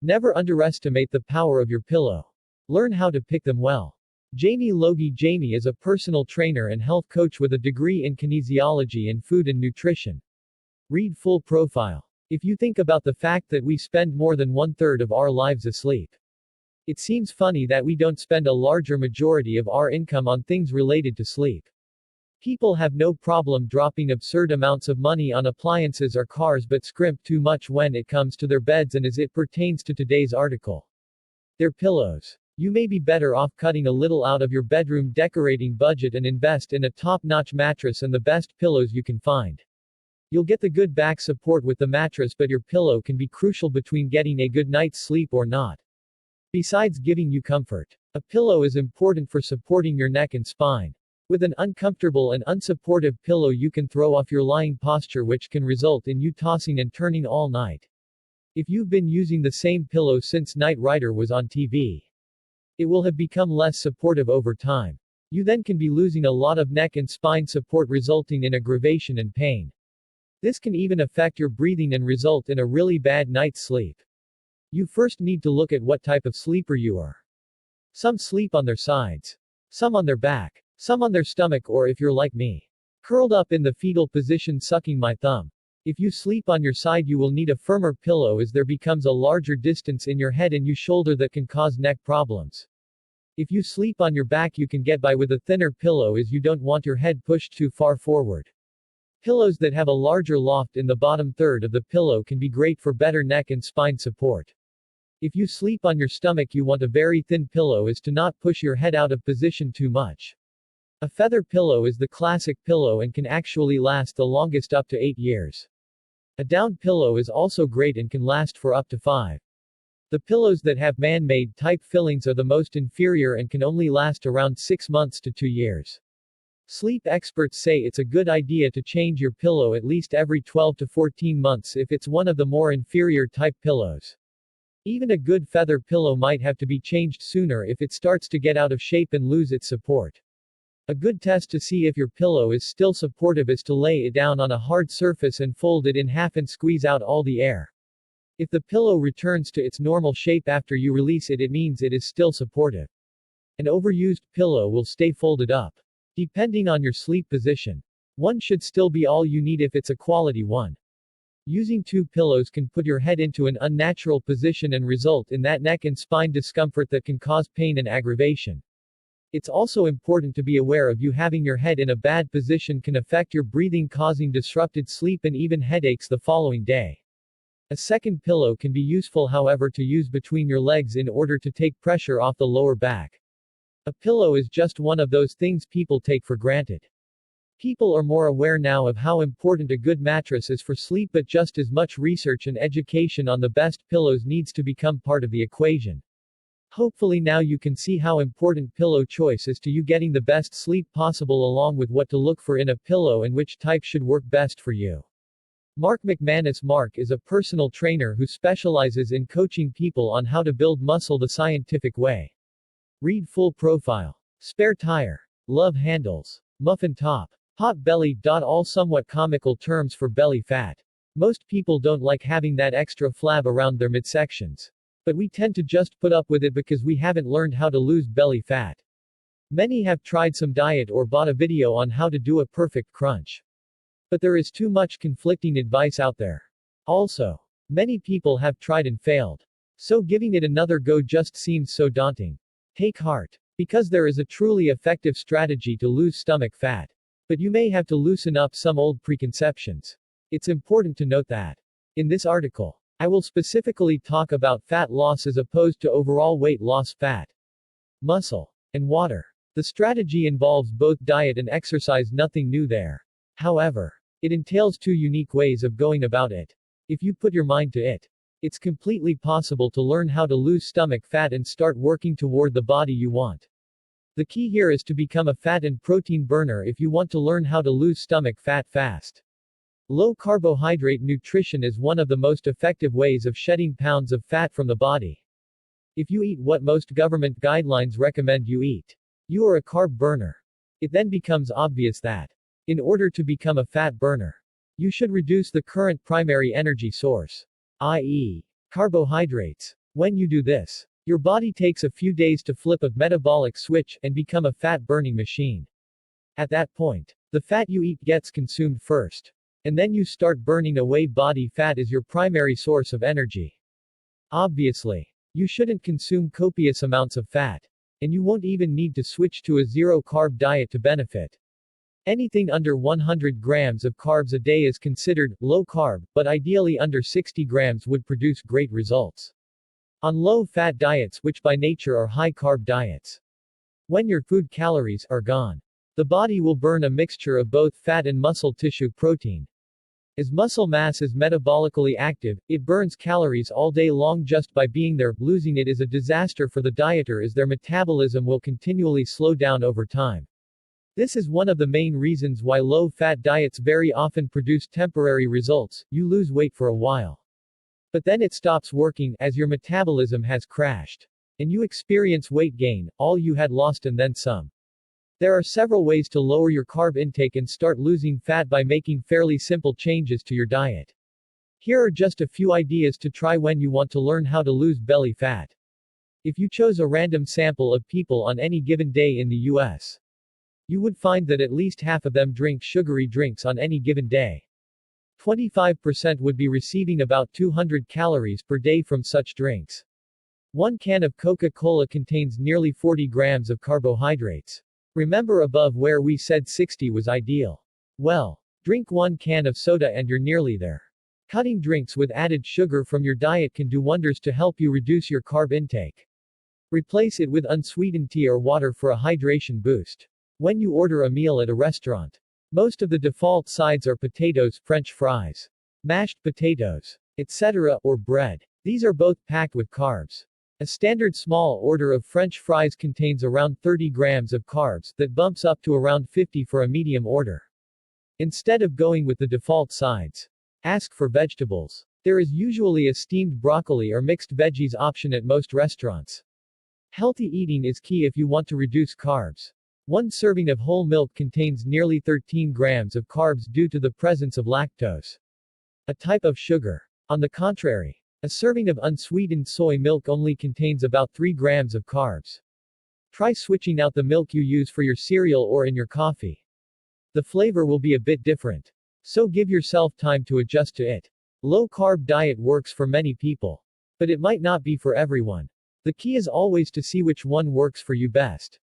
Never underestimate the power of your pillow. Learn how to pick them well. Logie Jamie is a personal trainer and health coach with a degree in kinesiology and food and nutrition. Read full profile. If you think about the fact that we spend more than 1/3 of our lives asleep, it seems funny that we don't spend a larger majority of our income on things related to sleep. People have no problem dropping absurd amounts of money on appliances or cars but scrimp too much when it comes to their beds and as it pertains to today's article, their pillows. You may be better off cutting a little out of your bedroom decorating budget and invest in a top-notch mattress and the best pillows you can find. You'll get the good back support with the mattress, but your pillow can be crucial between getting a good night's sleep or not. Besides giving you comfort, a pillow is important for supporting your neck and spine. With an uncomfortable and unsupportive pillow you can throw off your lying posture, which can result in you tossing and turning all night. If you've been using the same pillow since Knight Rider was on TV, it will have become less supportive over time. You then can be losing a lot of neck and spine support, resulting in aggravation and pain. This can even affect your breathing and result in a really bad night's sleep. You first need to look at what type of sleeper you are. Some sleep on their sides, some on their back, some on their stomach, or if you're like me, curled up in the fetal position sucking my thumb. If you sleep on your side, you will need a firmer pillow as there becomes a larger distance in your head and you shoulder that can cause neck problems. If you sleep on your back, you can get by with a thinner pillow as you don't want your head pushed too far forward. Pillows that have a larger loft in the bottom third of the pillow can be great for better neck and spine support. If you sleep on your stomach, you want a very thin pillow as to not push your head out of position too much. A feather pillow is the classic pillow and can actually last the longest, up to 8 years. A down pillow is also great and can last for up to 5. The pillows that have man-made type fillings are the most inferior and can only last around 6 months to 2 years. Sleep experts say it's a good idea to change your pillow at least every 12 to 14 months if it's one of the more inferior type pillows. Even a good feather pillow might have to be changed sooner if it starts to get out of shape and lose its support. A good test to see if your pillow is still supportive is to lay it down on a hard surface and fold it in half and squeeze out all the air. If the pillow returns to its normal shape after you release it, it means it is still supportive. An overused pillow will stay folded up. Depending on your sleep position, one should still be all you need if it's a quality one. Using 2 pillows can put your head into an unnatural position and result in that neck and spine discomfort that can cause pain and aggravation. It's also important to be aware of you having your head in a bad position can affect your breathing, causing disrupted sleep and even headaches the following day. A second pillow can be useful, however, to use between your legs in order to take pressure off the lower back. A pillow is just one of those things people take for granted. People are more aware now of how important a good mattress is for sleep, but just as much research and education on the best pillows needs to become part of the equation. Hopefully now you can see how important pillow choice is to you getting the best sleep possible, along with what to look for in a pillow and which type should work best for you. Mark McManus. Mark is a personal trainer who specializes in coaching people on how to build muscle the scientific way. Read full profile. Spare tire. Love handles. Muffin top. Pot belly. All somewhat comical terms for belly fat. Most people don't like having that extra flab around their midsections. But we tend to just put up with it because we haven't learned how to lose belly fat. Many have tried some diet or bought a video on how to do a perfect crunch. But there is too much conflicting advice out there. Also, many people have tried and failed. So giving it another go just seems so daunting. Take heart. Because there is a truly effective strategy to lose stomach fat. But you may have to loosen up some old preconceptions. It's important to note that in this article, I will specifically talk about fat loss as opposed to overall weight loss. Fat, muscle, and water. The strategy involves both diet and exercise, nothing new there. However, it entails 2 unique ways of going about it. If you put your mind to it, it's completely possible to learn how to lose stomach fat and start working toward the body you want. The key here is to become a fat and protein burner if you want to learn how to lose stomach fat fast. Low carbohydrate nutrition is one of the most effective ways of shedding pounds of fat from the body. If you eat what most government guidelines recommend you eat, you are a carb burner. It then becomes obvious that in order to become a fat burner, you should reduce the current primary energy source, i.e., carbohydrates. When you do this, your body takes a few days to flip a metabolic switch and become a fat-burning machine. At that point, the fat you eat gets consumed first. And then you start burning away body fat as your primary source of energy. Obviously, you shouldn't consume copious amounts of fat. And you won't even need to switch to a zero-carb diet to benefit. Anything under 100 grams of carbs a day is considered low-carb, but ideally under 60 grams would produce great results. On low-fat diets, which by nature are high-carb diets, when your food calories are gone, the body will burn a mixture of both fat and muscle tissue protein. As muscle mass is metabolically active, it burns calories all day long just by being there. Losing it is a disaster for the dieter as their metabolism will continually slow down over time. This is one of the main reasons why low-fat diets very often produce temporary results. You lose weight for a while, but then it stops working as your metabolism has crashed. And you experience weight gain, all you had lost and then some. There are several ways to lower your carb intake and start losing fat by making fairly simple changes to your diet. Here are just a few ideas to try when you want to learn how to lose belly fat. If you chose a random sample of people on any given day in the US, you would find that at least half of them drink sugary drinks on any given day. 25% would be receiving about 200 calories per day from such drinks. One can of Coca-Cola contains nearly 40 grams of carbohydrates. Remember above where we said 60 was ideal? Well, drink one can of soda and you're nearly there. Cutting drinks with added sugar from your diet can do wonders to help you reduce your carb intake. Replace it with unsweetened tea or water for a hydration boost. When you order a meal at a restaurant, most of the default sides are potatoes, French fries, mashed potatoes, etc., or bread. These are both packed with carbs. A standard small order of French fries contains around 30 grams of carbs, that bumps up to around 50 for a medium order. Instead of going with the default sides, ask for vegetables. There is usually a steamed broccoli or mixed veggies option at most restaurants. Healthy eating is key if you want to reduce carbs. One serving of whole milk contains nearly 13 grams of carbs due to the presence of lactose, a type of sugar. On the contrary, a serving of unsweetened soy milk only contains about 3 grams of carbs. Try switching out the milk you use for your cereal or in your coffee. The flavor will be a bit different. So give yourself time to adjust to it. Low-carb diet works for many people, but it might not be for everyone. The key is always to see which one works for you best.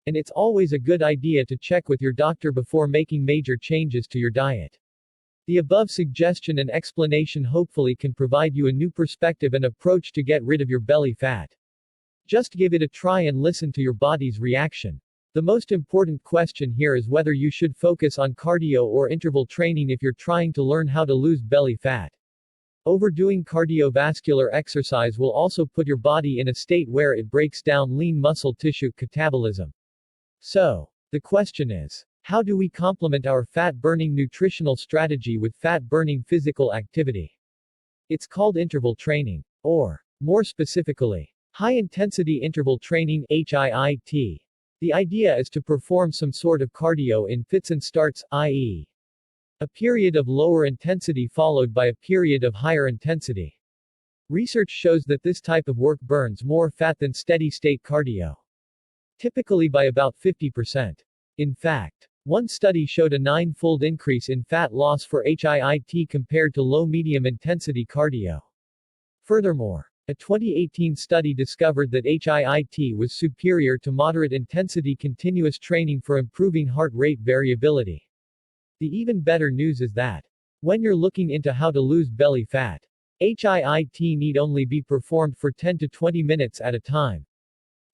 And it's always a good idea to check with your doctor before making major changes to your diet. The above suggestion and explanation hopefully can provide you a new perspective and approach to get rid of your belly fat. Just give it a try and listen to your body's reaction. The most important question here is whether you should focus on cardio or interval training if you're trying to learn how to lose belly fat. Overdoing cardiovascular exercise will also put your body in a state where it breaks down lean muscle tissue catabolism. So, the question is, how do we complement our fat-burning nutritional strategy with fat-burning physical activity? It's called interval training, or, more specifically, high-intensity interval training (HIIT). The idea is to perform some sort of cardio in fits and starts, i.e., a period of lower intensity followed by a period of higher intensity. Research shows that this type of work burns more fat than steady-state cardio, typically by about 50%. In fact, one study showed a 9-fold increase in fat loss for HIIT compared to low-medium intensity cardio. Furthermore, a 2018 study discovered that HIIT was superior to moderate intensity continuous training for improving heart rate variability. The even better news is that, when you're looking into how to lose belly fat, HIIT need only be performed for 10 to 20 minutes at a time.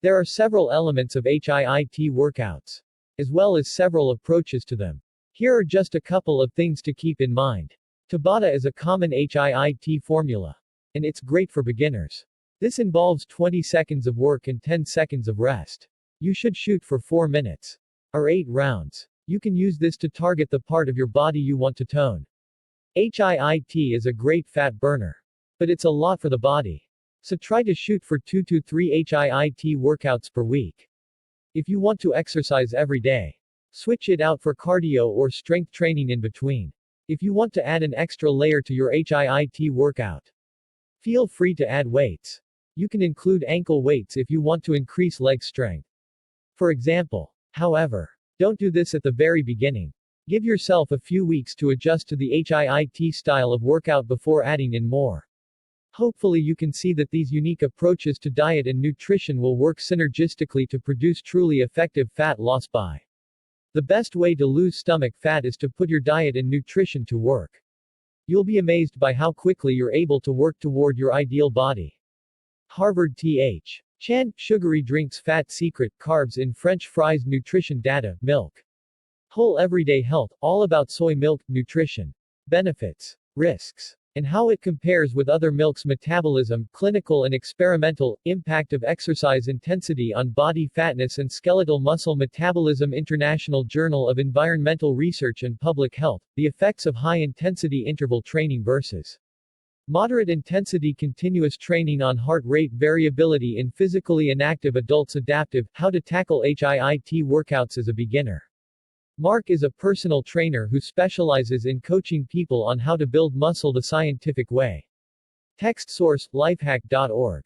There are several elements of HIIT workouts, as well as several approaches to them. Here are just a couple of things to keep in mind. Tabata is a common HIIT formula, and it's great for beginners. This involves 20 seconds of work and 10 seconds of rest. You should shoot for 4 minutes, or 8 rounds. You can use this to target the part of your body you want to tone. HIIT is a great fat burner, but it's a lot for the body. So try to shoot for 2 to 3 HIIT workouts per week. If you want to exercise every day, switch it out for cardio or strength training in between. If you want to add an extra layer to your HIIT workout, feel free to add weights. You can include ankle weights if you want to increase leg strength. For example. However, don't do this at the very beginning. Give yourself a few weeks to adjust to the HIIT style of workout before adding in more. Hopefully you can see that these unique approaches to diet and nutrition will work synergistically to produce truly effective fat loss by. The best way to lose stomach fat is to put your diet and nutrition to work. You'll be amazed by how quickly you're able to work toward your ideal body. Harvard Th. Chan, Sugary Drinks Fat Secret, Carbs in French Fries Nutrition Data, Milk. Whole Everyday Health, all about soy milk, nutrition. Benefits. Risks. And how it compares with other milks. Metabolism, clinical and experimental, impact of exercise intensity on body fatness and skeletal muscle metabolism. International Journal of Environmental Research and Public Health, the effects of high-intensity interval training versus moderate-intensity continuous training on heart rate variability in physically inactive adults. Adaptive, how to tackle HIIT workouts as a beginner. Mark is a personal trainer who specializes in coaching people on how to build muscle the scientific way. Text source, lifehack.org.